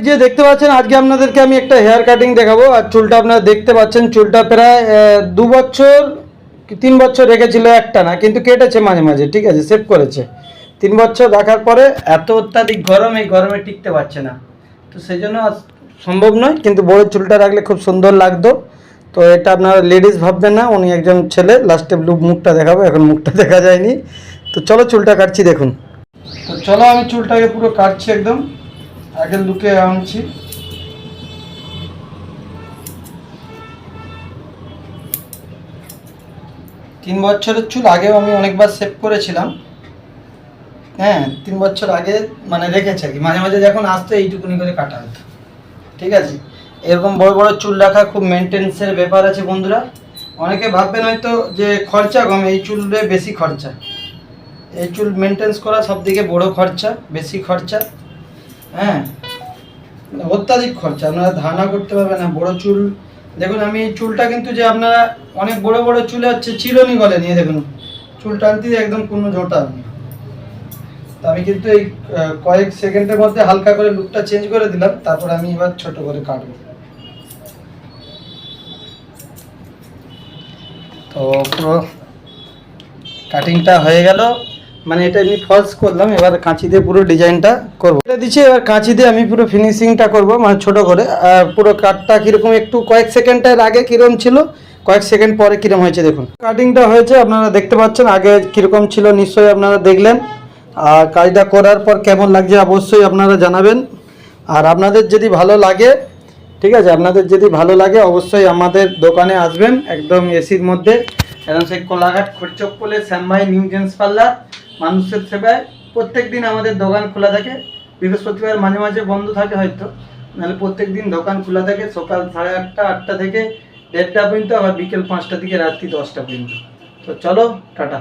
যে দেখতে পাচ্ছেন আজকে আপনাদেরকে আমি একটা হেয়ার কাটিং দেখাবো। আর চুলটা আপনারা দেখতে পাচ্ছেন, চুলটা প্রায় 2 বছর কি 3 বছর রেখেছিল একটা না, কিন্তু কেটেছে মাঝে মাঝে, ঠিক আছে, সেভ করেছে। 3 বছর রাখার পরে এত অত্যাধিক গরম, এই গরমে টিকতে পারছে না, তো সেই জন্য সম্ভব নয়, কিন্তু বড় চুলটা রাখলে খুব সুন্দর লাগতো। তো এটা আপনারা লেডিস ভাববেন না, উনি একজন ছেলে। লাস্টে মুখটা দেখাবো, এখন মুখটা দেখা যায়নি। তো চলো চুলটা কাটছি, দেখুন। তো চলো আমি চুলটাকে পুরো কাটছি, একদম আগের লুকে আনছি। তিন বছরের চুল আগেও আমি অনেকবার সেভ করেছিলাম। হ্যাঁ, 3 বছর আগে মানে রেখেছে আর কি, মাঝে মাঝে যখন আসতো এইটুকুনি করে কাটা হতো, ঠিক আছে। এরকম বড় বড় চুল রাখা খুব মেনটেন্সের ব্যাপার আছে বন্ধুরা। অনেকে ভাববেন হয়তো যে খরচা কম, এই চুলে বেশি খরচা। এই চুল মেনটেন্স করা সব থেকে বড় খরচা, বেশি খরচা। হ্যাঁ, অত্যাধিক খরচা, আপনারা ধারণা করতে পারবেন না। বড় চুল দেখুন, আমি এই চুলটা কিন্তু যে আপনারা অনেক বড় বড় চুলে হচ্ছে চিরুনি গলে নিয়ে দেখুন, চুল টানতে একদম কোনো জোটা নেই। তো আমি কিন্তু এই কয়েক সেকেন্ডের মধ্যে হালকা করে লুকটা চেঞ্জ করে দিলাম, তারপর আমি এবার ছোট করে কাটবো। তো পুরো কাটিংটা হয়ে গেল, মানে এটা আমি ফলস করলাম, এবার কাঁচি দিয়ে পুরো ডিজাইনটা করবো। এটা দিচ্ছি, এবার কাঁচি দিয়ে আমি পুরো ফিনিশিংটা করব, মানে ছোট করে। আর পুরো কাটটা কীরকম, একটু কয়েক সেকেন্ডের আগে কীরকম ছিল, কয়েক সেকেন্ড পরে কীরকম হয়েছে দেখুন। কাটিংটা হয়েছে, আপনারা দেখতে পাচ্ছেন। আগে কীরকম ছিল নিশ্চয়ই আপনারা দেখলেন। আর কাজটা করার পর কেমন লাগছে অবশ্যই আপনারা জানাবেন। আর আপনাদের যদি ভালো লাগে, ঠিক আছে, আপনাদের যদি ভালো লাগে অবশ্যই আমাদের দোকানে আসবেন, একদম এসির মধ্যে, একদম সেই কোলাঘাট খড়চপ্পলে শ্যামভাই নিউ জেন্টস পার্লার, মানুষের সেবায়। প্রত্যেক দিন আমাদের দোকান খোলা থাকে, বৃহস্পতিবার মাঝে মাঝে বন্ধ থাকে হয়তো, নাহলে প্রত্যেক দিন দোকান খোলা থাকে সকাল 8:30 8টা থেকে 1:30 পর্যন্ত, আবার বিকেল 5টা থেকে রাত্রি 10টা পর্যন্ত। তো চলো, টাটা।